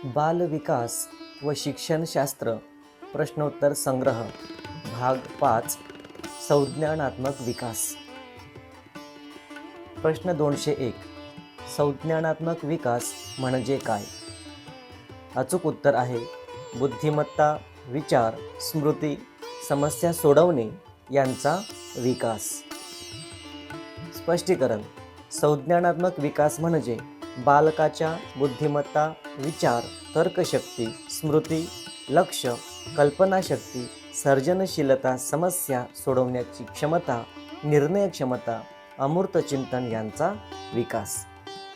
बालविकास व शिक्षणशास्त्र प्रश्नोत्तर संग्रह भाग 5 संज्ञानात्मक विकास. प्रश्न 201. संज्ञानात्मक विकास म्हणजे काय? अचूक उत्तर आहे बुद्धिमत्ता, विचार, स्मृती, समस्या सोडवणे यांचा विकास. स्पष्टीकरण. संज्ञानात्मक विकास म्हणजे बालकाच्या बुद्धिमत्ता, विचार, तर्कशक्ती, स्मृती, लक्ष, कल्पनाशक्ती, सर्जनशीलता, समस्या सोडवण्याची क्षमता, निर्णय क्षमता, अमूर्त चिंतन यांचा विकास.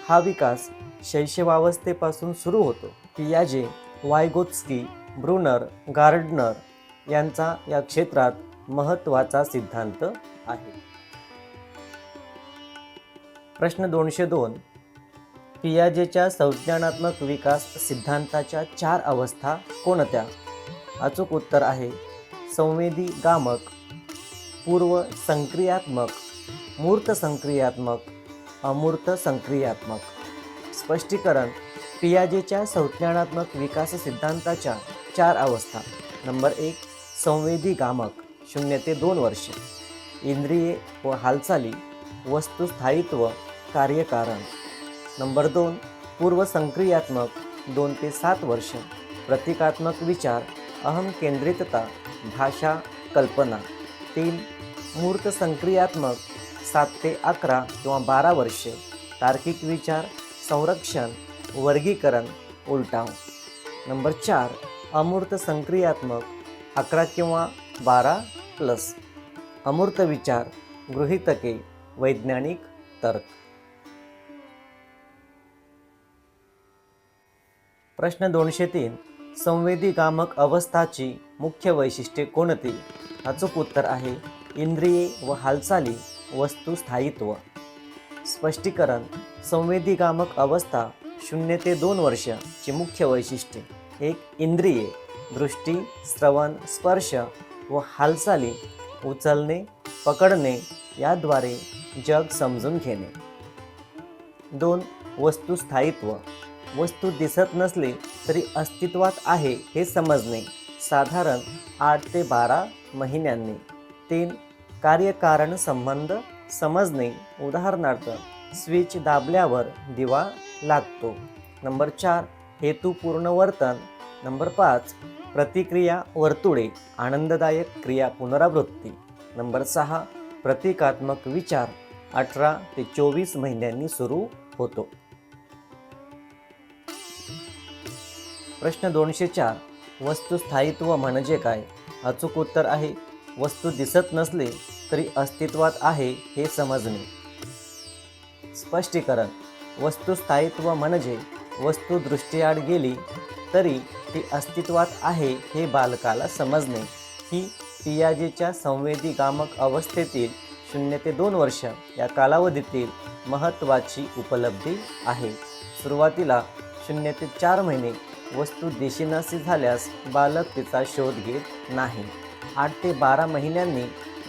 हा विकास शैशवावस्थेपासून सुरू होतो. पियाजे, वायगोत्स्की, ब्रुनर, गार्डनर यांचा या क्षेत्रात महत्त्वाचा सिद्धांत आहे. प्रश्न 202. पियाजेच्या संज्ञानात्मक विकास सिद्धांताच्या 4 अवस्था कोणत्या? अचूक उत्तर आहे संवेदी गामक, पूर्व संक्रियात्मक, मूर्त संक्रियात्मक, अमूर्त संक्रियात्मक. स्पष्टीकरण. पियाजेच्या संज्ञानात्मक विकास सिद्धांताच्या 4 अवस्था. नंबर 1. संवेदी गामक 0 ते 2 वर्ष. इंद्रिये व हालचाली, वस्तुस्थायित्व, कार्यकारण. नंबर 2. पूर्व संक्रियात्मक 2 ते 7 वर्ष. प्रतिकात्मक विचार, अहम केंद्रितता, भाषा, कल्पना. 3. मूर्त संक्रियात्मक 7 ते 11 किंवा 12 वर्ष. तार्किक विचार, संरक्षण, वर्गीकरण, उलटाव. नंबर 4. अमूर्त संक्रियात्मक 11 किंवा 12+. अमूर्त विचार, गृहीतके, वैज्ञानिक तर्क. प्रश्न 203. संवेदी गामक अवस्थाची मुख्य वैशिष्ट्ये कोणती? अचूक उत्तर आहे इंद्रिये व हालचाली, वस्तुस्थायित्व. स्पष्टीकरण. संवेदी गामक अवस्था 0 ते 2 वर्षाची मुख्य वैशिष्ट्ये. 1. इंद्रिये, दृष्टी, श्रवण, स्पर्श व हालचाली, उचलणे, पकडणे याद्वारे जग समजून घेणे. 2. वस्तुस्थायित्व, वस्तू दिसत नसली तरी अस्तित्वात आहे हे समजणे, साधारण 8 ते 12 महिन्यांनी. 3. कार्यकारण संबंध समजणे, उदाहरणार्थ स्विच दाबल्यावर दिवा लागतो. नंबर 4. हेतुपूर्ण वर्तन. नंबर 5. प्रतिक्रिया वर्तुळे, आनंददायक क्रिया पुनरावृत्ती. नंबर 6. प्रतिकात्मक विचार 18 ते 24 महिन्यांनी सुरू होतो. प्रश्न 204. वस्तुस्थायित्व म्हणजे काय? अचूक उत्तर आहे वस्तू दिसत नसली तरी अस्तित्वात आहे हे समजणे. स्पष्टीकरण. वस्तुस्थायित्व म्हणजे वस्तू दृष्टीआड गेली तरी ती अस्तित्वात आहे हे बालकाला समजणे. ही पियाजेच्या संवेदी गामक अवस्थेतील 0 ते 2 वर्ष या कालावधीतील महत्त्वाची उपलब्धी आहे. सुरुवातीला 0 ते 4 महिने वस्तू दिसेनाशी झाल्यास बालक तिचा शोध घेत नाही. 8 ते 12 महिन्यांनी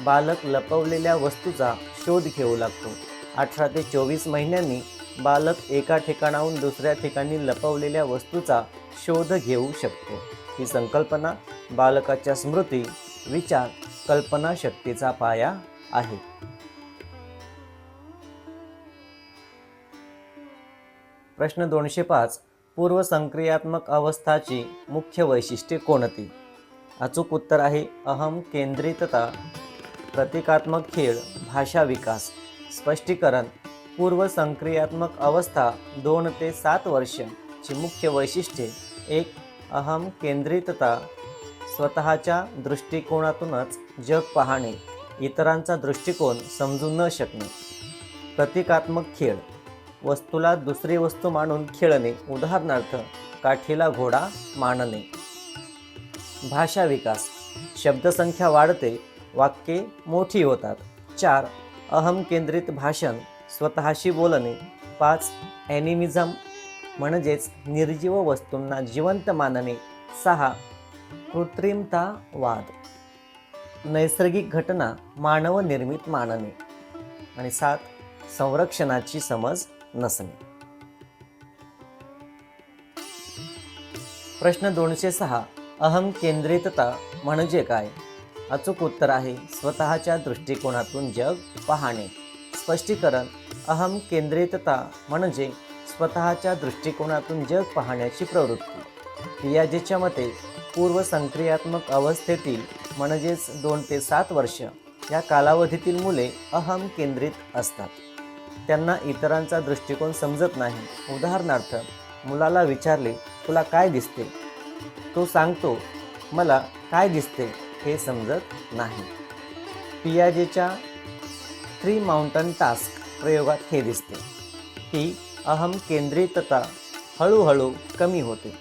बालक लपवलेल्या वस्तूचा शोध घेऊ लागतो. 18 ते 24 महिन्यांनी बालक एका ठिकाणाहून दुसऱ्या ठिकाणी लपवलेल्या वस्तूचा शोध घेऊ शकतो. ही संकल्पना बालकाच्या स्मृती, विचार, कल्पनाशक्तीचा पाया आहे. प्रश्न 205. पूर्वसंक्रियात्मक अवस्थाची मुख्य वैशिष्ट्ये कोणती? अचूक उत्तर आहे अहम केंद्रितता, प्रतिकात्मक खेळ, भाषा विकास. स्पष्टीकरण. पूर्वसंक्रियात्मक अवस्था 2 ते 7 वर्षाची मुख्य वैशिष्ट्ये. 1. अहम केंद्रितता, स्वतःच्या दृष्टिकोनातूनच जग पाहणे, इतरांचा दृष्टिकोन समजून न शकणे. प्रतिकात्मक खेळ, वस्तूला दुसरी वस्तू मानून खेळणे, उदाहरणार्थ काठीला घोडा मानणे. भाषा विकास, शब्दसंख्या वाढते, वाक्ये मोठी होतात. 4. अहम केंद्रित भाषण, स्वतःशी बोलणे. 5. ॲनिमिझम म्हणजेच निर्जीव वस्तूंना जिवंत मानणे. 6. कृत्रिमतावाद, नैसर्गिक घटना मानवनिर्मित मानणे. आणि 7. संरक्षणाची समज नसणे. प्रश्न 206. अहम केंद्रितता म्हणजे काय? अचूक उत्तर आहे स्वतःच्या दृष्टिकोनातून जग पाहणे. स्पष्टीकरण. अहम केंद्रितता म्हणजे स्वतःच्या दृष्टिकोनातून जग पाहण्याची प्रवृत्ती. पियाजेच्या मते पूर्वसंक्रियात्मक अवस्थेतील म्हणजेच 2 ते 7 वर्ष या कालावधीतील मुले अहम केंद्रित असतात. त्यांना इतरांचा दृष्टिकोन समजत नाही. उदाहरणार्थ, मुलाला विचारले, तुला काय दिसते? तो सांगतो, मला काय दिसते हे समजत नाही. पियाजेच्या 3 माउंटन टास्क प्रयोगात हे दिसते की अहम केंद्रितता हळूहळू कमी होते.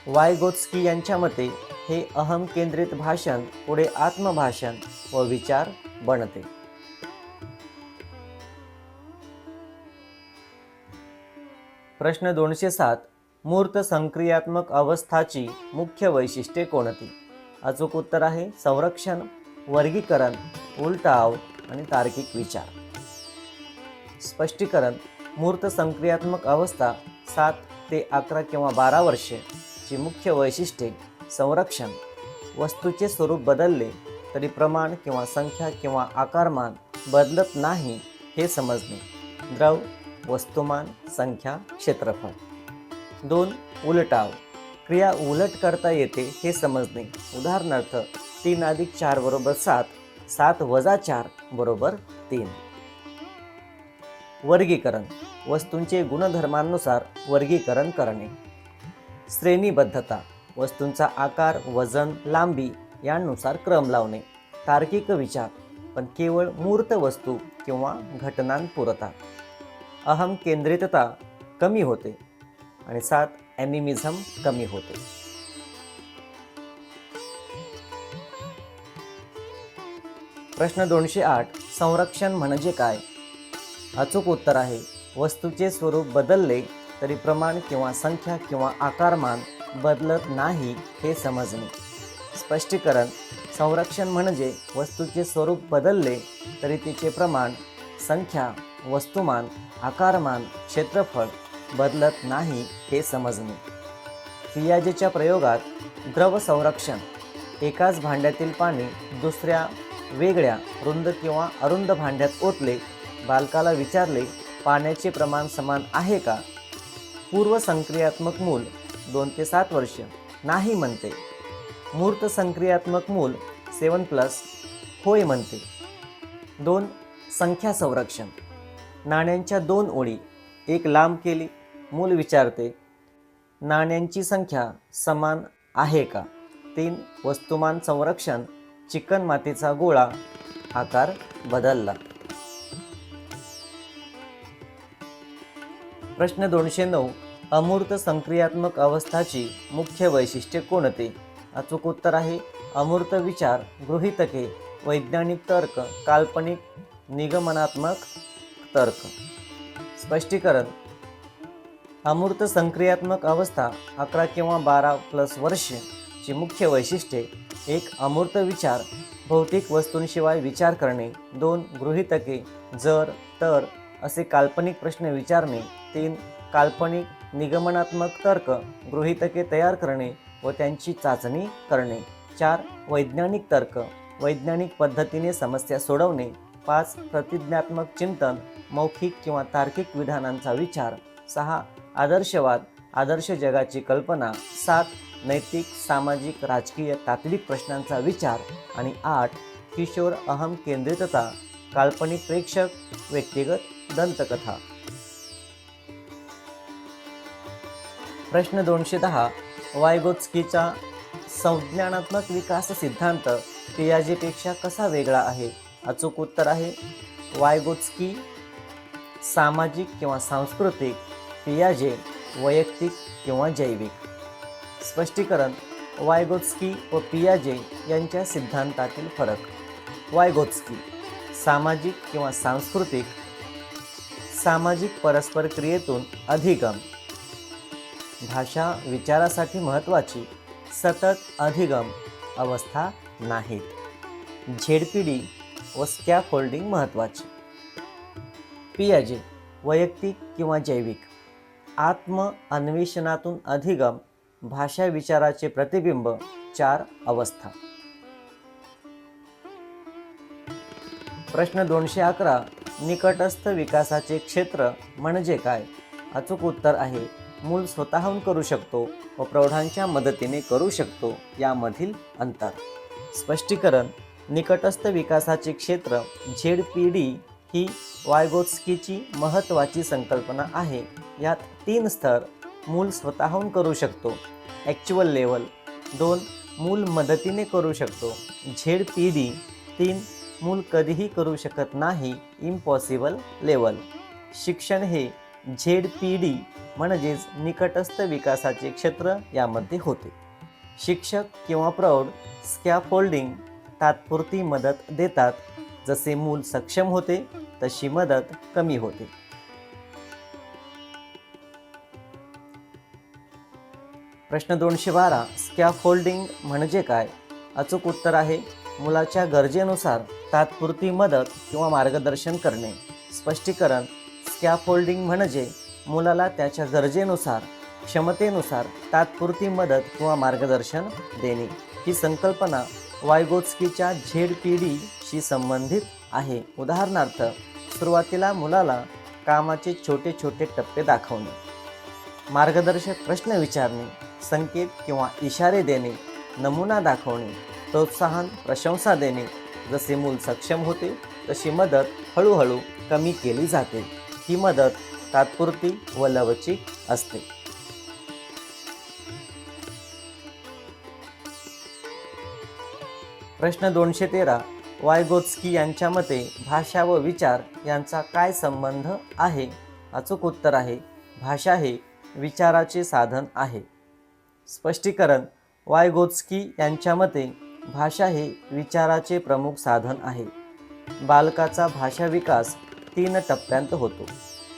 वायगोत्स्की यांच्या मते हे अहम केंद्रित भाषण पुढे आत्मभाषण व विचार बनते. प्रश्न 207. मूर्त संक्रियात्मक अवस्थाची मुख्य वैशिष्ट्ये कोणती? अचूक उत्तर आहे संरक्षण, वर्गीकरण, उलटाव आणि तार्किक विचार. स्पष्टीकरण. मूर्त संक्रियात्मक अवस्था 7 ते 11 किंवा 12 वर्षे ची मुख्य वैशिष्ट्ये संरक्षण, वस्तूचे स्वरूप बदलले तरी प्रमाण किंवा संख्या किंवा आकारमान बदलत नाही हे समजणे. द्रव, वस्तुमान, संख्या, क्षेत्रफळ. 2. उलटाव. क्रिया उलट करता येते हे समजणे. उदाहरणार्थ, 3 + 4 = 7, 7 - 4 = 3. वर्गीकरण. वस्तूंचे गुणधर्मांनुसार वर्गीकरण करणे. श्रेणीबद्धता. वस्तूंचा आकार, वजन, लांबी यानुसार क्रम लावणे. तार्किक विचार, पण केवळ मूर्त वस्तू किंवा घटनांपुरता. अहम केंद्रितता कमी होते. आणि 7. ॲनिमिझम कमी होते. प्रश्न 208. संरक्षण म्हणजे काय? अचूक उत्तर आहे वस्तूचे स्वरूप बदलले तरी प्रमाण किंवा संख्या किंवा आकारमान बदलत नाही हे समजणे. स्पष्टीकरण. संरक्षण म्हणजे वस्तूचे स्वरूप बदलले तरी तिचे प्रमाण, संख्या, वस्तुमान, आकारमान, क्षेत्रफळ बदलत नाही हे समजणे. पियाजेच्या प्रयोगात द्रव संरक्षण. एकाच भांड्यातील पाणी दुसऱ्या वेगळ्या रुंद किंवा अरुंद भांड्यात ओतले. बालकाला विचारले, पाण्याचे प्रमाण समान आहे का? पूर्वसंक्रियात्मक मूल 2 ते 7 वर्ष नाही म्हणते. मूर्त संक्रियात्मक मूल 7+ होय म्हणते. 2. संख्या संरक्षण. नाण्यांच्या 2 ओळी एक लांब केली. मूल विचारते, नाण्यांची संख्या समान आहे का? 3. वस्तुमान संरक्षण. चिकन मातीचा गोळा आकार बदलला. प्रश्न 209. अमूर्त संक्रियात्मक अवस्थाची मुख्य वैशिष्ट्ये कोणती? अचूक उत्तर आहे अमूर्त विचार, गृहीतके, वैज्ञानिक तर्क, काल्पनिक निगमनात्मक तर्क. स्पष्टीकरण. अमूर्त संक्रियात्मक अवस्था 11 किंवा 12+ वर्ष ची मुख्य वैशिष्ट्ये. 1. अमूर्त विचार, भौतिक वस्तूंशिवाय विचार करणे. 2. गृहीतके, जर, तर असे काल्पनिक प्रश्न विचारणे. 3. काल्पनिक निगमनात्मक तर्क, गृहीतके तयार करणे व त्यांची चाचणी करणे. 4. वैज्ञानिक तर्क, वैज्ञानिक पद्धतीने समस्या सोडवणे. 5. प्रतिज्ञात्मक चिंतन, मौखिक किंवा तार्किक विधानांचा विचार. 6. आदर्शवाद, आदर्श जगाची कल्पना. 7. नैतिक, सामाजिक, राजकीय, तात्विक प्रश्नांचा विचार. आणि 8. किशोर अहम केंद्रितता, काल्पनिक प्रेक्षक, व्यक्तिगत दंतकथा. प्रश्न 210. वायगोत्स्कीचा संज्ञानात्मक विकास सिद्धांत पियाजेपेक्षा कसा वेगळा आहे? अचूक उत्तर आहे वायगोत्स्की सामाजिक किंवा सांस्कृतिक, पियाजे वैयक्तिक किंवा जैविक. स्पष्टीकरण. वायगोत्स्की व पियाजे यांच्या सिद्धांतातील फरक. वायगोत्स्की सामाजिक किंवा सांस्कृतिक. सामाजिक परस्पर क्रियेतून अधिगम. भाषा विचारासाठी महत्त्वाची, सतत अधिगम अवस्था नाहीत. झेडपीडी व स्कॅफोल्डिंग महत्त्वाचे. पियाजे वैयक्तिक किंवा जैविक. आत्म अन्वेषणातून अधिगम, भाषा विचाराचे प्रतिबिंब, 4 अवस्था. प्रश्न 211. निकटस्थ विकासाचे क्षेत्र म्हणजे काय? अचूक उत्तर आहे, मूल स्वतःहून करू शकतो व प्रौढांच्या मदतीने करू शकतो यामधील अंतर. स्पष्टीकरण. निकटस्थ विकासाचे क्षेत्र ZPD ही वायगोत्स्कीची महत्त्वाची संकल्पना आहे. यात 3 स्तर. मूल स्वतःहून करू शकतो, ॲक्च्युअल लेवल. 2. मूल मदतीने करू शकतो, ZPD. 3. मूल कधीही करू शकत नाही, इम्पॉसिबल लेवल. शिक्षण हे ZPD म्हणजेच निकटस्थ विकासाचे क्षेत्र यामध्ये होते. शिक्षक किंवा प्रौढ स्कॅफोल्डिंग तात्पुरती मदत देतात. जसे मूल सक्षम होते तशी मदत कमी होते. प्रश्न 212. स्कॅफोल्डिंग म्हणजे काय? अचूक उत्तर आहे, मुलाच्या गरजेनुसार तात्पुरती मदत किंवा मार्गदर्शन करणे. स्पष्टीकरण. स्कॅफोल्डिंग म्हणजे मुलाला त्याच्या गरजेनुसार, क्षमतेनुसार तात्पुरती मदत किंवा मार्गदर्शन देणे. ही संकल्पना वायगोत्स्कीच्या ZPD शी संबंधित आहे. उदाहरणार्थ, सुरुवातीला मुलाला कामाचे छोटे छोटे टप्पे दाखवणे, मार्गदर्शक प्रश्न विचारणे, संकेत किंवा इशारे देणे, नमुना दाखवणे, प्रोत्साहन, प्रशंसा देणे. जसे मूल सक्षम होते तशी मदत हळूहळू कमी केली जाते. ही मदत तात्पुरती व लवचिक असते. प्रश्न 213. वायगोत्स्की यांच्या मते भाषा व विचार यांचा काय संबंध आहे? अचूक उत्तर आहे, भाषा हे विचाराचे साधन आहे. स्पष्टीकरण. वायगोत्स्की यांच्या मते भाषा हे विचाराचे प्रमुख साधन आहे. बालकाचा भाषा विकास 3 टप्प्यांत होतो.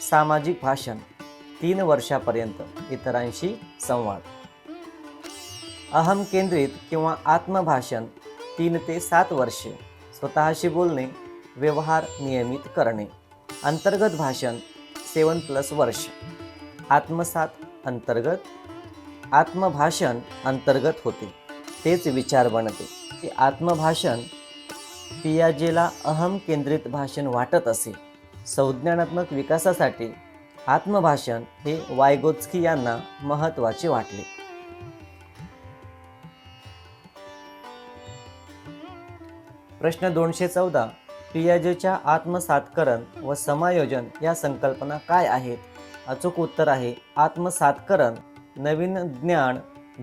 सामाजिक भाषण 3 वर्षापर्यंत, इतरांशी संवाद. अहम केंद्रित किंवा आत्मभाषण 3 ते 7 वर्षे, स्वतःशी बोलणे, व्यवहार नियमित करणे. अंतर्गत भाषण 7+ वर्ष. आत्मसात अंतर्गत. आत्मभाषण अंतर्गत होते, तेच विचार बनते. हे आत्मभाषण पियाजेला अहम केंद्रित भाषण वाटत असे. संज्ञानात्मक विकासासाठी आत्मभाषण हे वायगोत्स्की यांना महत्त्वाचे वाटले. प्रश्न 214. पियाजेच्या आत्मसातकरण व समायोजन या संकल्पना काय आहेत? अचूक उत्तर आहे, आत्मसातकरण नवीन ज्ञान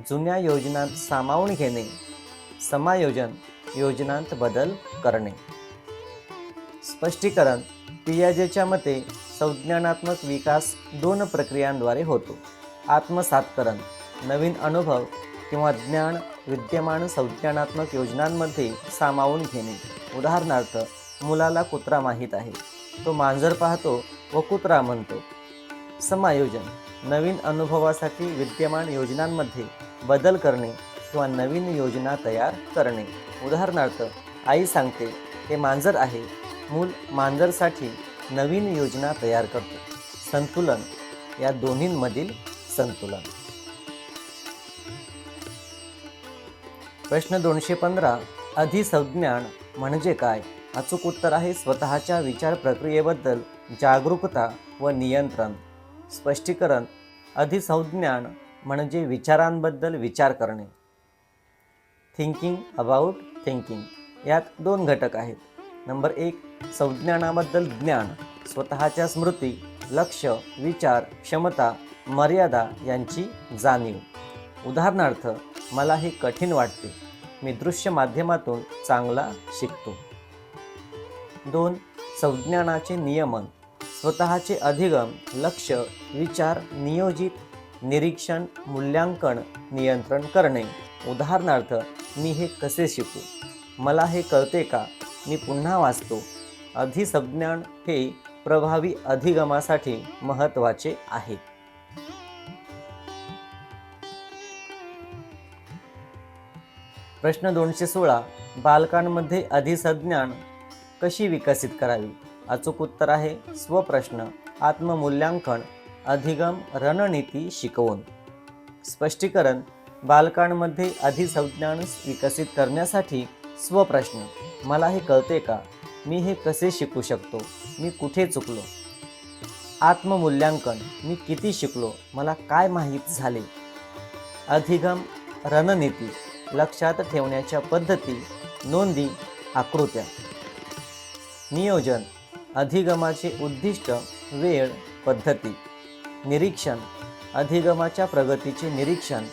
जुन्या योजनांत सामावून घेणे, समायोजन योजनांत बदल करणे. स्पष्टीकरण. पियाजेच्या मते संज्ञानात्मक विकास 2 प्रक्रियांद्वारे होतो. आत्मसातकरण नवीन अनुभव किंवा ज्ञान विद्यमान संज्ञानात्मक योजनांमध्ये सामावून घेणे. उदाहरणार्थ, मुलाला कुत्रा माहीत आहे, तो मांजर पाहतो व कुत्रा म्हणतो. समायोजन नवीन अनुभवासाठी विद्यमान योजनांमध्ये बदल करणे किंवा नवीन योजना तयार करणे. उदाहरणार्थ, आई सांगते हे मांजर आहे, मूल मांजरसाठी नवीन योजना तयार करतो. संतुलन या दोन्हींमधील संतुलन. प्रश्न 215. अधिसंज्ञान म्हणजे काय? अचूक उत्तर आहे, स्वतःच्या विचार प्रक्रियेबद्दल जागरूकता व नियंत्रण. स्पष्टीकरण. अधिसंज्ञान म्हणजे विचारांबद्दल विचार करणे, थिंकिंग अबाउट थिंकिंग. यात 2 घटक आहेत. नंबर 1, संज्ञानाबद्दल ज्ञान, स्वतःच्या स्मृती, लक्ष, विचार, क्षमता, मर्यादा यांची जाणीव. उदाहरणार्थ, मला हे कठीण वाटते, मी दृश्य माध्यमातून चांगला शिकतो. 2. संज्ञानाचे नियमन, स्वतःचे अधिगम, लक्ष, विचार, नियोजित, निरीक्षण, मूल्यांकन, नियंत्रण करणे. उदाहरणार्थ, मी हे कसे शिकू, मला हे कळते का, मी पुन्हा वाचतो. अधिसंज्ञान हे प्रभावी अधिगमासाठी महत्त्वाचे आहे. प्रश्न 216. बालकांमध्ये अधिसंज्ञान कशी विकसित करावी? अचूक उत्तर आहे, स्वप्रश्न, आत्ममूल्यांकन, अधिगम रणनीती शिकवून. स्पष्टीकरण बालकांमध्ये अधिसंज्ञान विकसित करण्यासाठी स्वप्रश्न, मला हे कळते का? मी हे कसे शिकू शकतो? मी कुठे चुकलो? आत्ममूल्यांकन, मी किती शिकलो? मला काय माहीत झाले? अधिगम रणनीती, लक्षात ठेवण्याच्या पद्धती, नोंदी, आकृत्या. नियोजन, अधिगमाचे उद्दिष्ट, वेळ, पद्धती. निरीक्षण, अधिगमाच्या प्रगतीचे निरीक्षण.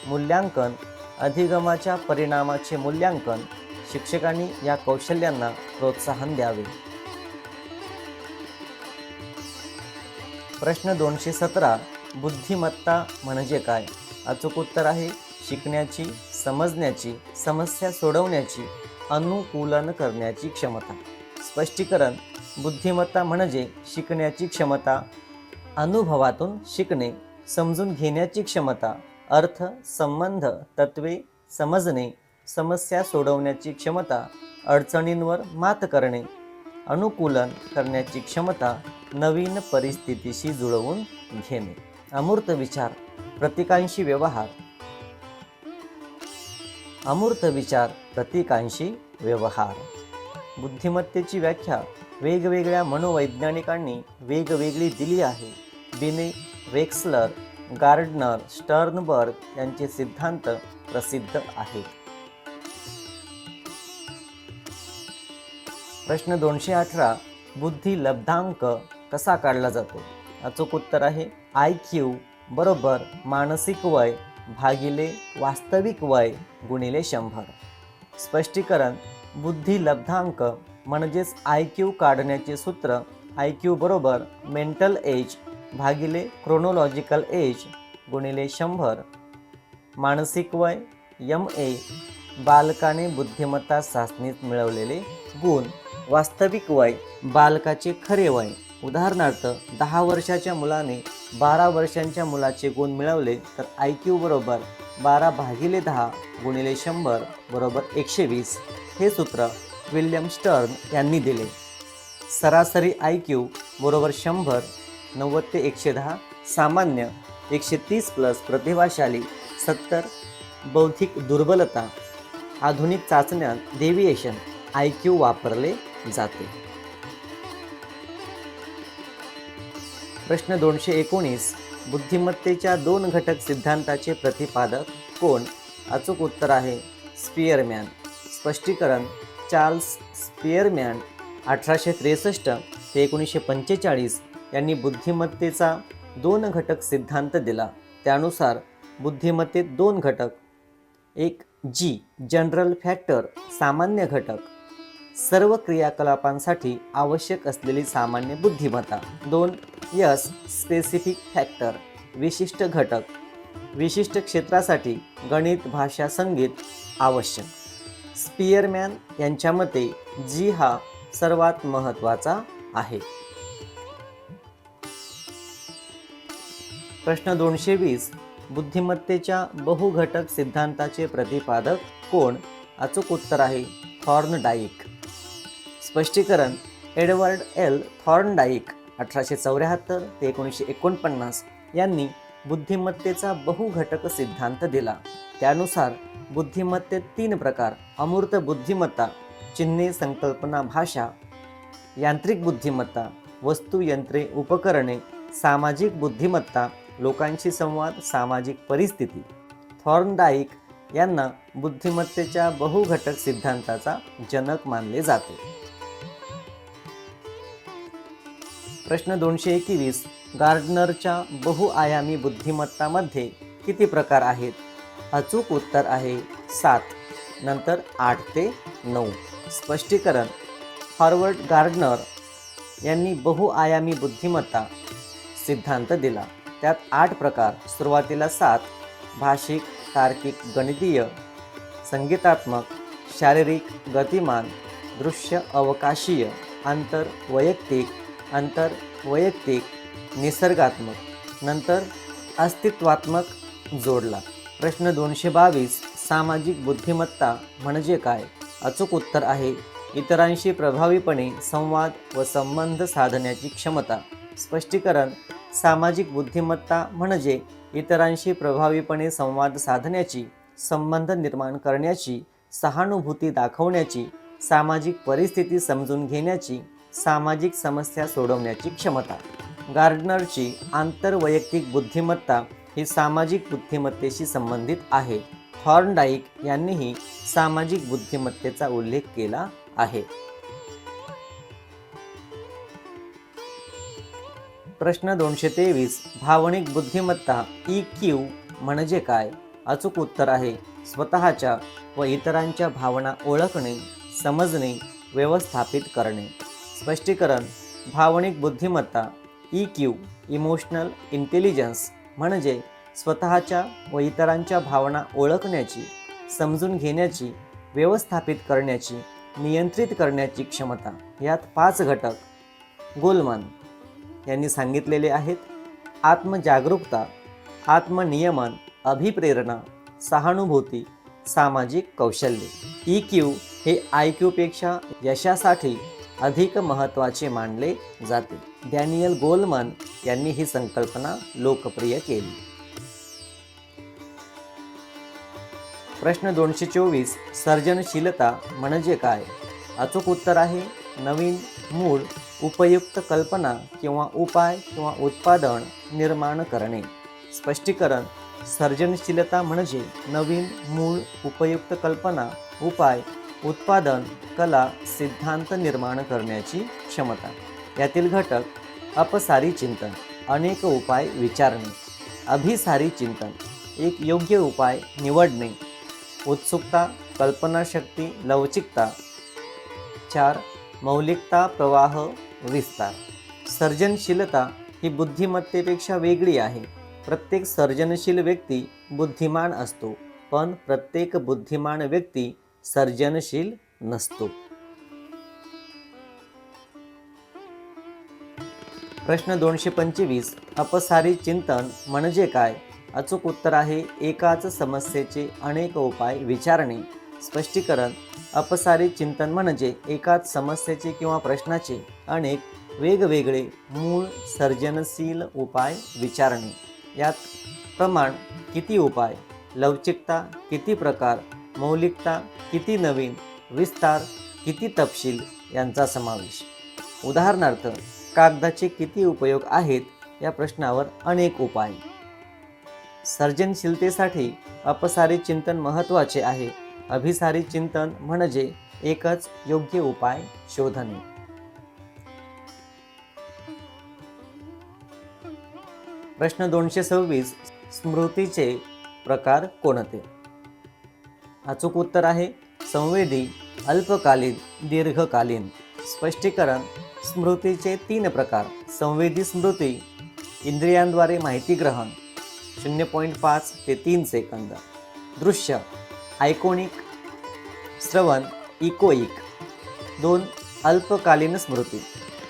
मूल्यांकन, अधिगमाच्या परिणामाचे मूल्यांकन. शिक्षकांनी या कौशल्यांना प्रोत्साहन द्यावे. प्रश्न 217, बुद्धिमत्ता म्हणजे काय? अचूक उत्तर आहे शिकण्याची, समजण्याची, समस्या सोडवण्याची, अनुकूलन करण्याची क्षमता. स्पष्टीकरण बुद्धिमत्ता म्हणजे शिकण्याची क्षमता, अनुभवातून शिकणे, समजून घेण्याची क्षमता, अर्थ, संबंध, तत्वे समजणे, समस्या सोडवण्याची क्षमता, अडचणींवर मात करणे, अनुकूलन करण्याची क्षमता, नवीन परिस्थितीशी जुळवून घेणे. अमूर्त विचार, प्रतीकांशी व्यवहार. अमूर्त विचार, प्रतीकांशी व्यवहार. बुद्धिमत्तेची व्याख्या वेगवेगळ्या मनोवैज्ञानिकांनी वेगवेगळी दिली आहे. बिने, वेक्सलर, गार्डनर, स्टर्नबर्ग यांचे सिद्धांत प्रसिद्ध आहेत. प्रश्न 218, बुद्धी लब्धांक कसा काढला जातो? अचूक उत्तर आहे IQ बरोबर मानसिक वय भागिले वास्तविक वय गुणिले 100. स्पष्टीकरण बुद्धी लब्धांक म्हणजेच IQ काढण्याचे सूत्र IQ बरोबर मेंटल एज भागिले क्रोनोलॉजिकल एज गुणिले 100. मानसिक वय MA, बालकाने बुद्धिमत्ता चाचणीत मिळवलेले गुण. वास्तविक वय, बालकाचे खरे वय. उदाहरणार्थ 10 वर्षाच्या मुलाने 12 वर्षांच्या मुलाचे गुण मिळवले तर IQ बरोबर 12 भागिले 10 गुणिले 100 बरोबर 120. हे सूत्र विल्यम स्टर्न यांनी दिले. सरासरी IQ बरोबर 100, 90 ते 110, सामान्य 130+, प्रतिभाशाली 70, बौद्धिक दुर्बलता. आधुनिक चाचण्यांत डेव्हिएशन IQ वापरले जाते. प्रश्न 219, बुद्धिमत्तेच्या 2 घटक सिद्धांताचे प्रतिपादक कोण? अचूक उत्तर आहे स्पियरमॅन. स्पष्टीकरण चार्ल्स स्पियरमॅन 1863 ते 1945 यांनी बुद्धिमत्तेचा 2 घटक सिद्धांत दिला. त्यानुसार बुद्धिमत्तेत 2 घटक, एक G जनरल फॅक्टर, सामान्य घटक, सर्व क्रियाकलापांसाठी आवश्यक असलेली सामान्य बुद्धिमत्ता. 2 S स्पेसिफिक फॅक्टर, विशिष्ट घटक, विशिष्ट क्षेत्रासाठी गणित, भाषा, संगीत आवश्यक. स्पियरमॅन यांच्या मते G हा सर्वात महत्त्वाचा आहे. प्रश्न 220, बुद्धिमत्तेच्या बहुघटक सिद्धांताचे प्रतिपादक कोण? अचूक उत्तर आहे थॉर्नडाईक. स्पष्टीकरण एडवर्ड L थॉर्नडाईक 1874 ते 1949 यांनी बुद्धिमत्तेचा बहुघटक सिद्धांत दिला. त्यानुसार बुद्धिमत्तेत 3 प्रकार, अमूर्त बुद्धिमत्ता, चिन्हे, संकल्पना, भाषा, यांत्रिक बुद्धिमत्ता, वस्तू, यंत्रे, उपकरणे, सामाजिक बुद्धिमत्ता, लोकांशी संवाद, सामाजिक परिस्थिती. थॉर्नडाईक यांना बुद्धिमत्तेच्या बहुघटक सिद्धांताचा जनक मानले जाते. प्रश्न 221, गार्डनरच्या बहुआयामी बुद्धिमत्तामध्ये किती प्रकार आहेत? अचूक उत्तर आहे 7, नंतर 8 ते 9. स्पष्टीकरण हॉवर्ड गार्डनर यांनी बहुआयामी बुद्धिमत्ता सिद्धांत दिला. त्यात 8 प्रकार, सुरुवातीला 7, भाषिक, तार्किक, गणितीय, संगीतात्मक, शारीरिक, गतिमान, दृश्य, अवकाशीय, आंतरवैयक्तिक, निसर्गात्मक, नंतर अस्तित्वात्मक जोडला. प्रश्न 222, सामाजिक बुद्धिमत्ता म्हणजे काय? अचूक उत्तर आहे इतरांशी प्रभावीपणे संवाद व संबंध साधण्याची क्षमता. स्पष्टीकरण सामाजिक बुद्धिमत्ता म्हणजे इतरांशी प्रभावीपणे संवाद साधण्याची, संबंध निर्माण करण्याची, सहानुभूती दाखवण्याची, सामाजिक परिस्थिती समजून घेण्याची, सामाजिक समस्या सोडवण्याची क्षमता. गार्डनरची आंतरवैयक्तिक बुद्धिमत्ता ही सामाजिक बुद्धिमत्तेशी संबंधित आहे. थॉर्नडाईक यांनीही सामाजिक बुद्धिमत्तेचा उल्लेख केला आहे. प्रश्न 223. भावनिक बुद्धिमत्ता EQ म्हणजे काय? अचूक उत्तर आहे स्वतःच्या व इतरांच्या भावना ओळखणे, समजणे, व्यवस्थापित करणे. स्पष्टीकरण. भावनिक बुद्धिमत्ता EQ इमोशनल इंटेलिजन्स म्हणजे स्वतःच्या व इतरांच्या भावना ओळखण्याची, समजून घेण्याची, व्यवस्थापित करण्याची, नियंत्रित करण्याची क्षमता. यात 5 घटक गोलमन यांनी सांगितलेले आहेत. आत्मजागरूकता, आत्मनियमन, अभिप्रेरणा, सहानुभूती, सामाजिक कौशल्य. EQ हे IQ पेक्षा यशासाठी अधिक महत्त्वाचे मानले जाते. डॅनियल गोलमन यांनी ही संकल्पना लोकप्रिय केली. प्रश्न 224. सर्जनशीलता म्हणजे काय? अचूक उत्तर आहे नवीन, मूळ, उपयुक्त कल्पना किंवा उपाय किंवा उत्पादन निर्माण करणे. स्पष्टीकरण. सर्जनशीलता म्हणजे नवीन, मूळ, उपयुक्त कल्पना, उपाय, उत्पादन, कला, सिद्धांत निर्माण करण्याची क्षमता. यातील घटक अपसारी चिंतन, अनेक उपाय विचारणे. अभिसारी चिंतन, एक योग्य उपाय निवडणे. उत्सुकता, कल्पनाशक्ती, लवचिकता. 4. मौलिकता, प्रवाह, विस्तार. सर्जनशीलता ही बुद्धिमत्तेपेक्षा वेगळी आहे. प्रत्येक सर्जनशील व्यक्ती बुद्धिमान असतो, पण प्रत्येक बुद्धिमान व्यक्ती सर्जनशील नसतो. प्रश्न 225. अपसारी चिंतन म्हणजे काय? अचूक उत्तर आहे एकाच समस्येचे अनेक उपाय विचारणे. स्पष्टीकरण. अपसारी चिंतन म्हणजे एकाच समस्येचे किंवा प्रश्नाचे अनेक वेगवेगळे मूळ सर्जनशील उपाय विचारणे. यात प्रमाण, किती उपाय, लवचिकता, किती प्रकार, मौलिकता, किती नवीन, विस्तार, किती तपशील यांचा समावेश. उदाहरणार्थ, कागदाचे किती उपयोग आहेत या प्रश्नावर अनेक उपाय. सर्जनशीलतेसाठी अपसारी चिंतन महत्त्वाचे आहे. अभिसारी चिंतन म्हणजे एकच योग्य उपाय शोधणे. प्रश्न 226. स्मृतीचे प्रकार कोणते? अचूक उत्तर आहे संवेदी, अल्पकालीन, दीर्घकालीन. स्पष्टीकरण. स्मृतीचे 3 प्रकार. संवेदी स्मृती, इंद्रियांद्वारे माहिती ग्रहण 0.5 ते 3 सेकंद. दृश्य, आयकोनिक, श्रवण, इकोइक. 2. अल्पकालीन स्मृती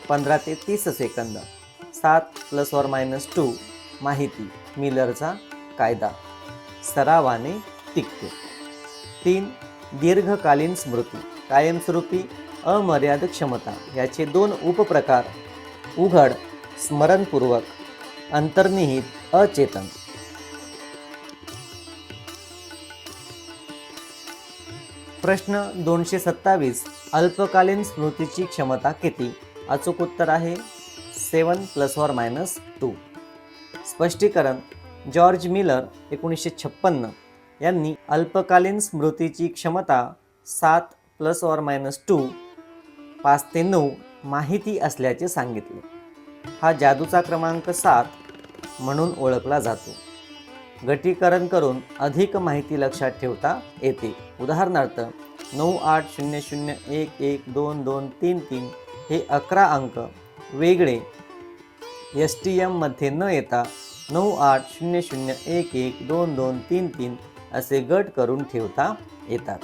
15 ते 30 सेकंद. 7 ± 2 माहिती, मिलरचा कायदा, सरावाने टिकते. 3. दीर्घकालीन स्मृती, कायमस्वरूपी, अमर्याद क्षमता. याचे 2 उपप्रकार. उघड, स्मरणपूर्वक, अंतर्निहित, अचेतन. प्रश्न 227. अल्पकालीन स्मृतीची क्षमता किती? अचूक उत्तर आहे 7 ± 2. स्पष्टीकरण. जॉर्ज मिलर 1956 यांनी अल्पकालीन स्मृतीची क्षमता 7 ± 2 5 ते 9 माहिती असल्याचे सांगितले. हा जादूचा क्रमांक 7 म्हणून ओळखला जातो. गटीकरण करून अधिक माहिती लक्षात ठेवता येते. उदाहरणार्थ 9800112233 हे 11 अंक वेगळे STM मध्ये न येता 9800112233 असे गट करून ठेवता येतात.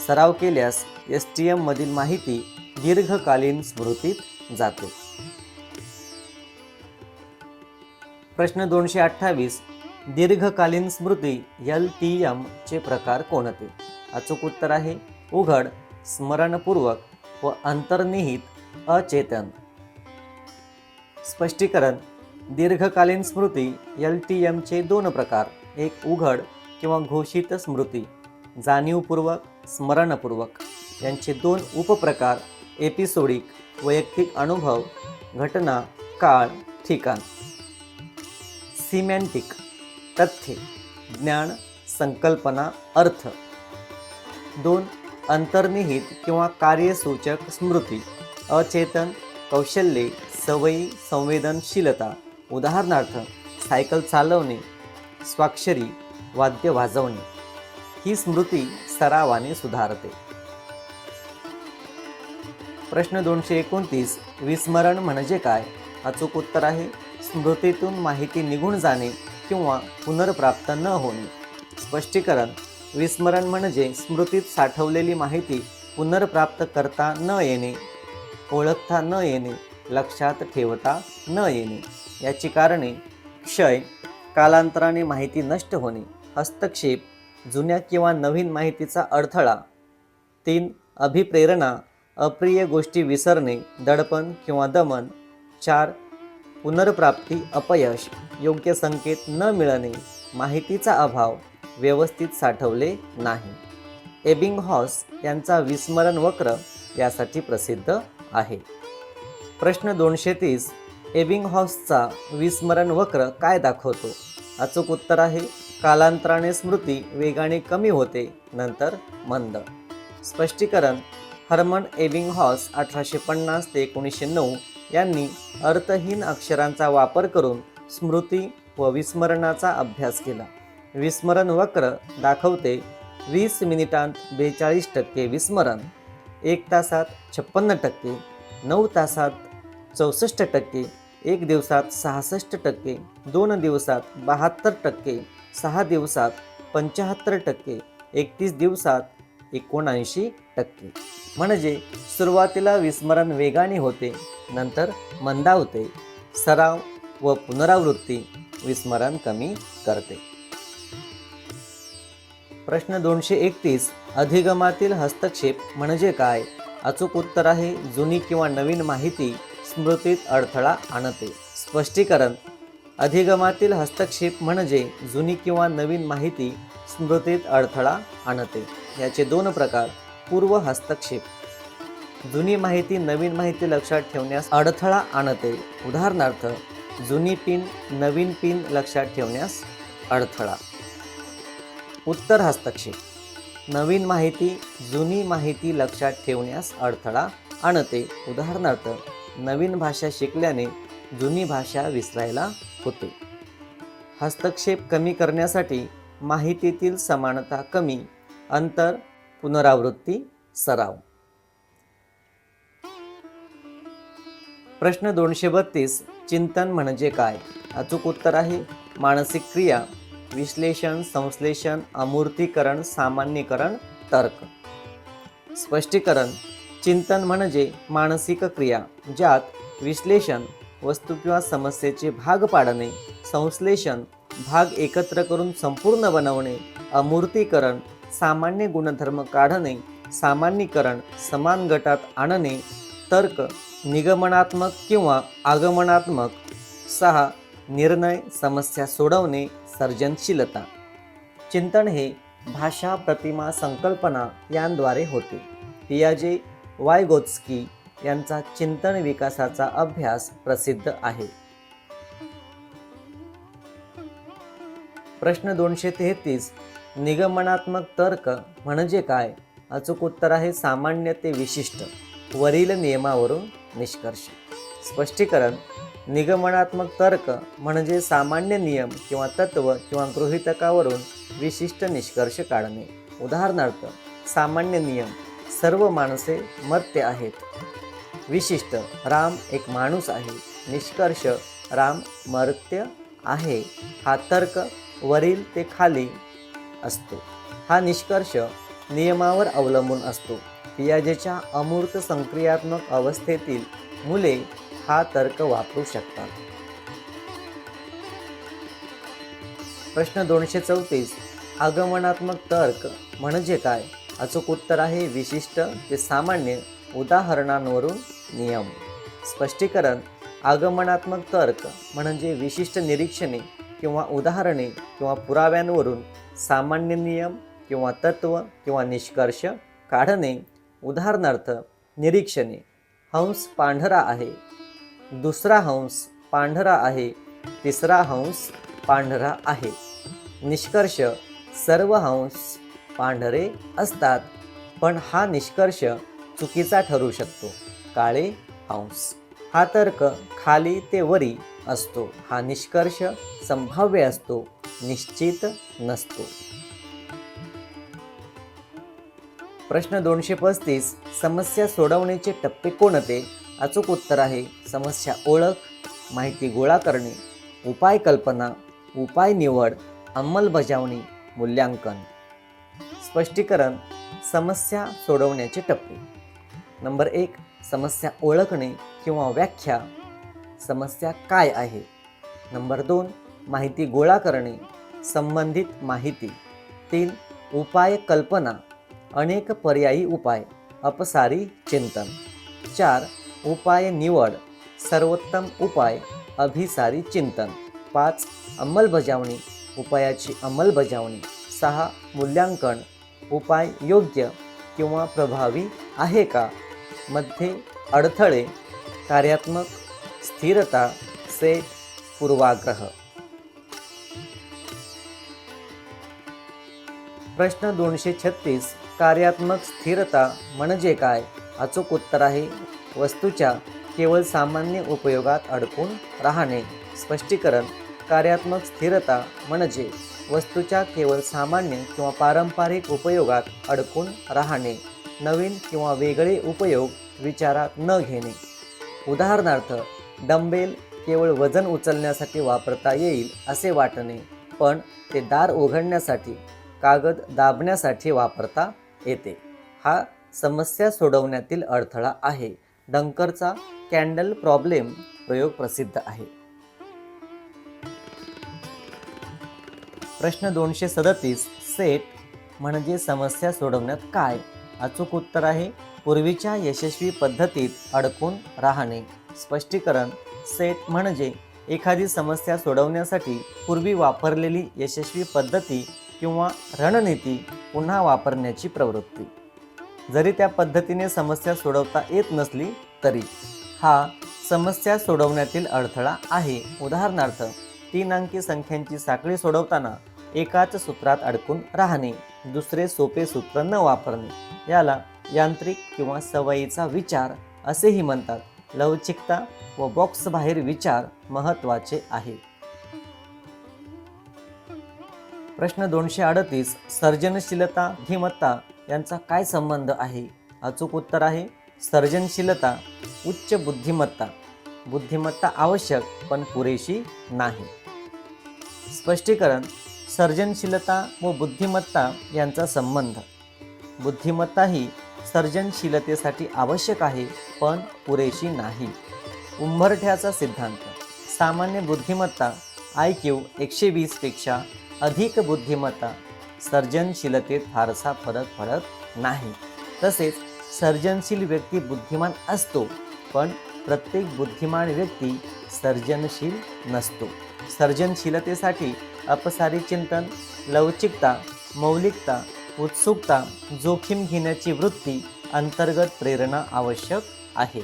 सराव केल्यास STM मधील माहिती दीर्घकालीन स्मृतीत जाते. प्रश्न 228. दीर्घकालीन स्मृती LTM चे प्रकार कोणते? अचूक उत्तर आहे उघड, स्मरणपूर्वक व अंतर्निहित, अचेतन. स्पष्टीकरण. दीर्घकालीन स्मृती LTMचे दोन प्रकार, एक उघड किंवा घोषित स्मृती, जाणीवपूर्वक, स्मरणपूर्वक. यांचे दोन उपप्रकार, एपिसोडिक, वैयक्तिक अनुभव, घटना, काळ, ठिकाण. सिमॅन्टिक, तथ्ये, ज्ञान, संकल्पना, अर्थ. दोन, अंतर्निहित किंवा कार्यसूचक स्मृती, अचेतन, कौशल्ये, सवयी, संवेदनशीलता. उदाहरणार्थ सायकल चालवणे, स्वाक्षरी, वाद्य वाजवणे. ही स्मृती सरावाने सुधारते. प्रश्न 229, विस्मरण म्हणजे काय? अचूक उत्तर आहे स्मृतीतून माहिती निघून जाणे किंवा पुनर्प्राप्त न होणे. स्पष्टीकरण, विस्मरण म्हणजे स्मृतीत साठवलेली माहिती पुनर्प्राप्त करता न येणे, ओळखता न येणे, लक्षात ठेवता न येणे. याची कारणे: क्षय, कालांतराने माहिती नष्ट होणे, हस्तक्षेप, जुन्या किंवा नवीन माहितीचा अडथळा. 3, अभिप्रेरणा, अप्रिय गोष्टी विसरणे, दडपण किंवा दमन. 4, पुनर्प्राप्ती, अपयश, योग्य संकेत न मिळणे, माहितीचा अभाव, व्यवस्थित साठवले नाही. एबिंगहॉस यांचा विस्मरण वक्र यासाठी प्रसिद्ध आहे. प्रश्न 230, एबिंगहॉसचा विस्मरण वक्र काय दाखवतो? अचूक उत्तर आहे कालांतराने स्मृती वेगाने कमी होते, नंतर मंद. स्पष्टीकरण, हर्मन एबिंगहॉस 1850 ते 1909 यांनी अर्थहीन अक्षरांचा वापर करून स्मृती व विस्मरणाचा अभ्यास केला. विस्मरण वक्र दाखवते 20 मिनिटांत 42% विस्मरण, 1 तासात 56%, 9 तासात 64%, 1 दिवसात 66%, 2 दिवसात 72%, 6 दिवसात 75%, 31 दिवसात 79%. म्हणजे सुरुवातीला विस्मरण वेगाने होते, नंतर मंदावते. सराव व पुनरावृत्ती विस्मरण कमी करते. प्रश्न 231, अधिगमातील हस्तक्षेप म्हणजे काय? अचूक उत्तर आहे जुनी किंवा नवीन माहिती स्मृतीत अडथळा आणते. स्पष्टीकरण, अधिगमातील हस्तक्षेप म्हणजे जुनी किंवा नवीन माहिती स्मृतीत अडथळा आणते. याचे दोन प्रकार, पूर्व हस्तक्षेप, जुनी माहिती नवीन माहिती लक्षात ठेवण्यास अडथळा आणते. उदाहरणार्थ जुनी पिन नवीन पिन लक्षात ठेवण्यास अडथळा. उत्तर हस्तक्षेप, नवीन माहिती जुनी माहिती लक्षात ठेवण्यास अडथळा आणते. उदाहरणार्थ नवीन भाषा शिकल्याने जुनी भाषा विसरायला होते. हस्तक्षेप कमी करण्यासाठी माहितीतील समानता कमी, अंतर, पुनरावृत्ती, सराव. प्रश्न 232, चिंतन म्हणजे काय? अचूक उत्तर आहे मानसिक क्रिया, विश्लेषण, संश्लेषण, अमूर्तीकरण, सामान्यीकरण, तर्क. स्पष्टीकरण, चिंतन म्हणजे मानसिक क्रिया ज्यात विश्लेषण, वस्तू किंवा समस्येचे भाग पाडणे, संश्लेषण, भाग एकत्र करून संपूर्ण बनवणे, अमूर्तीकरण, सामान्य गुणधर्म काढणे, सामान्यीकरण, समान गटात आणणे, तर्क, निगमनात्मक किंवा आगमनात्मक. 6, निर्णय, समस्या सोडवणे, सर्जनशीलता. चिंतन हे भाषा, प्रतिमा, संकल्पना यांद्वारे होते. पियाजे वायगोत्स्की यांचा चिंतन विकासाचा अभ्यास प्रसिद्ध आहे. प्रश्न 233, निगमनात्मक तर्क म्हणजे काय? अचूक उत्तर आहे सामान्य ते विशिष्ट, वरील नियमावरून निष्कर्ष. स्पष्टीकरण, निगमनात्मक तर्क म्हणजे सामान्य नियम किंवा तत्व किंवा गृहीतकावरून विशिष्ट निष्कर्ष काढणे. उदाहरणार्थ सामान्य नियम, सर्व माणसे मर्त्य आहेत. विशिष्ट, राम एक माणूस आहे. निष्कर्ष, राम मर्त्य आहे. हा तर्क वरील ते खाली असतो. हा निष्कर्ष नियमावर अवलंबून असतो. पियाजेच्या अमूर्त संक्रियात्मक अवस्थेतील मुले हा तर्क वापरू शकतात. प्रश्न 234, आगमनात्मक तर्क म्हणजे काय? अचूक उत्तर आहे विशिष्ट ते सामान्य, उदाहरणांवरून नियम. स्पष्टीकरण, आगमनात्मक तर्क म्हणजे विशिष्ट निरीक्षणे किंवा उदाहरणे किंवा पुराव्यांवरून सामान्य नियम किंवा तत्व किंवा निष्कर्ष काढणे. उदाहरणार्थ, निरीक्षणे: हंस पांढरा आहे, दुसरा हंस पांढरा आहे, तिसरा हंस पांढरा आहे. निष्कर्ष: सर्व हंस पांढरे असतात, पण हा निष्कर्ष चुकीचा ठरू शकतो. काळे हंस. हा तर्क खाली ते वरी असतो. हा निष्कर्ष संभाव्य असतो, निश्चित नसतो. प्रश्न 235. समस्या सोडवण्याचे टप्पे कोणते? अचूक उत्तर आहे समस्या ओळख, माहिती गोळा करणे, उपाय कल्पना, उपाय निवड, अंमलबजावणी, मूल्यांकन. स्पष्टीकरण: समस्या सोडवण्याचे टप्पे. नंबर 1. समस्या ओळखणे किंवा व्याख्या. समस्या काय आहे? नंबर 2. माहिती गोळा करणे, संबंधित माहिती. 3. उपाय कल्पना, अनेक पर्यायी उपाय, अपसारी चिंतन. 4. उपाय निवड, सर्वोत्तम उपाय, अभिसारी चिंतन. 5. अंमलबजावणी, उपायाची अंमलबजावणी. 6. मूल्यांकन, उपाय योग्य किंवा प्रभावी आहे का? मध्ये अडथळे, कार्यात्मक स्थिरता, सेट, पूर्वाग्रह. प्रश्न 236. कार्यात्मक स्थिरता म्हणजे काय? अचूक उत्तर आहे वस्तूच्या केवळ सामान्य उपयोगात अडकून राहणे. स्पष्टीकरण: कार्यात्मक स्थिरता म्हणजे वस्तूच्या केवळ सामान्य किंवा पारंपरिक उपयोगात अडकून राहणे, नवीन किंवा वेगळे उपयोग विचारात न घेणे. उदाहरणार्थ, डंबेल केवळ वजन उचलण्यासाठी वापरता येईल असे वाटणे, पण ते दार उघडण्यासाठी, कागद दाबण्यासाठी वापरता येते. हा समस्या सोडवण्यातील अडथळा आहे. डंकरचा कॅन्डल प्रॉब्लेम प्रयोग प्रसिद्ध आहे. प्रश्न 237. सेट म्हणजे समस्या सोडवण्यात काय? अचूक उत्तर आहे पूर्वीच्या यशस्वी पद्धतीत अडकून राहणे. स्पष्टीकरण: सेट म्हणजे एखादी समस्या सोडवण्यासाठी पूर्वी वापरलेली यशस्वी पद्धती किंवा रणनीती पुन्हा वापरण्याची प्रवृत्ती. जरी त्या पद्धतीने समस्या सोडवता येत नसली तरी. हा समस्या सोडवण्यातील अडथळा आहे. उदाहरणार्थ, 3 अंकी संख्यांची साखळी सोडवताना एकाच सूत्रात अडकून राहणे, दुसरे सोपे सूत्र न वापरणे. याला यांत्रिक किंवा सवयीचा विचार असेही म्हणतात. लवचिकता व बॉक्स बाहेर विचार महत्त्वाचे आहे. प्रश्न 238. सर्जनशीलता, बुद्धिमत्ता यांचा काय संबंध आहे? अचूक उत्तर आहे सर्जनशीलता उच्च बुद्धिमत्ता. बुद्धिमत्ता आवश्यक पण पुरेशी नाही. स्पष्टीकरण: सर्जनशीलता व बुद्धिमत्ता यांचा संबंध. बुद्धिमत्ता ही सर्जनशीलतेसाठी आवश्यक आहे पण पुरेशी नाही. उंबरठ्याचा सिद्धांत. सामान्य बुद्धिमत्ता IQ 120 पेक्षा अधिक बुद्धिमत्ता सर्जनशीलतेत फारसा फरक पडत नाही. तसेच सर्जनशील व्यक्ती बुद्धिमान असतो, पण प्रत्येक बुद्धिमान व्यक्ती सर्जनशील नसतो. सर्जनशीलतेसाठी अपसारी चिंतन, लवचिकता, मौलिकता, उत्सुकता, जोखीम घेण्याची वृत्ती, अंतर्गत प्रेरणा आवश्यक आहे.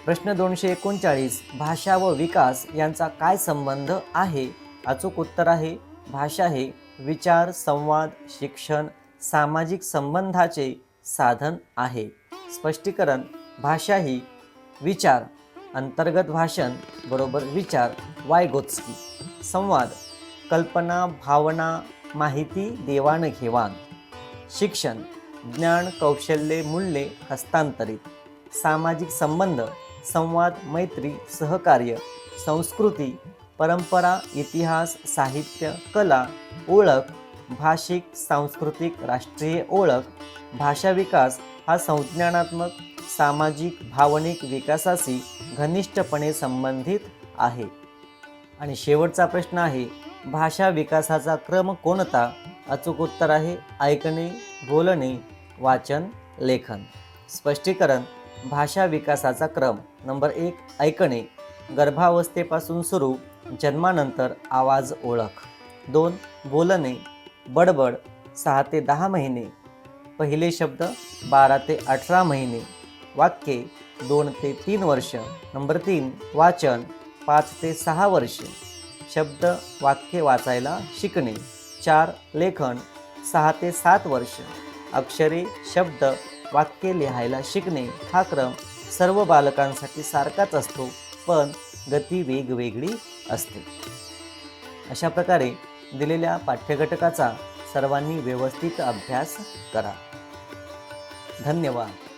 प्रश्न 239. भाषा व विकास यांचा काय संबंध आहे? अचूक उत्तर आहे भाषा हे विचार, संवाद, शिक्षण, सामाजिक संबंधाचे साधन आहे. स्पष्टीकरण: भाषा ही विचार, अंतर्गत भाषण बरोबर विचार, वायगोत्स्की. संवाद, कल्पना, भावना, माहिती देवाणघेवाण. शिक्षण, ज्ञान, कौशल्ये, मूल्ये हस्तांतरित. सामाजिक संबंध, संवाद, मैत्री, सहकार्य. संस्कृती, परंपरा, इतिहास, साहित्य, कला, ओळख, भाषिक, सांस्कृतिक, राष्ट्रीय ओळख. भाषा विकास हा संज्ञानात्मक, सामाजिक, भावनिक विकासाशी घनिष्ठपणे संबंधित आहे. आणि शेवटचा प्रश्न आहे भाषा विकासाचा क्रम कोणता? अचूक उत्तर आहे ऐकणे, बोलणे, वाचन, लेखन. स्पष्टीकरण: भाषा विकासाचा क्रम. नंबर 1 ऐकणे, गर्भावस्थेपासून सुरू, जन्मानंतर आवाज ओळख. 2 बोलणे, बडबड 6 ते 10 महिने, पहिले शब्द 12 ते 18 महिने, वाक्ये 2 ते 3 वर्ष. नंबर 3 वाचन 5 ते 6 वर्ष, शब्द वाक्य वाचायला शिकणे. 4 लेखन 6 ते 7 वर्ष, अक्षरे शब्द वाक्य लिहायला शिकणे. हा क्रम सर्व बालकांसाठी सारखाच असतो, पण गती वेगवेगळी असते. अशा प्रकारे दिलेल्या पाठ्यघटकाचा सर्वांनी व्यवस्थित अभ्यास करा. धन्यवाद.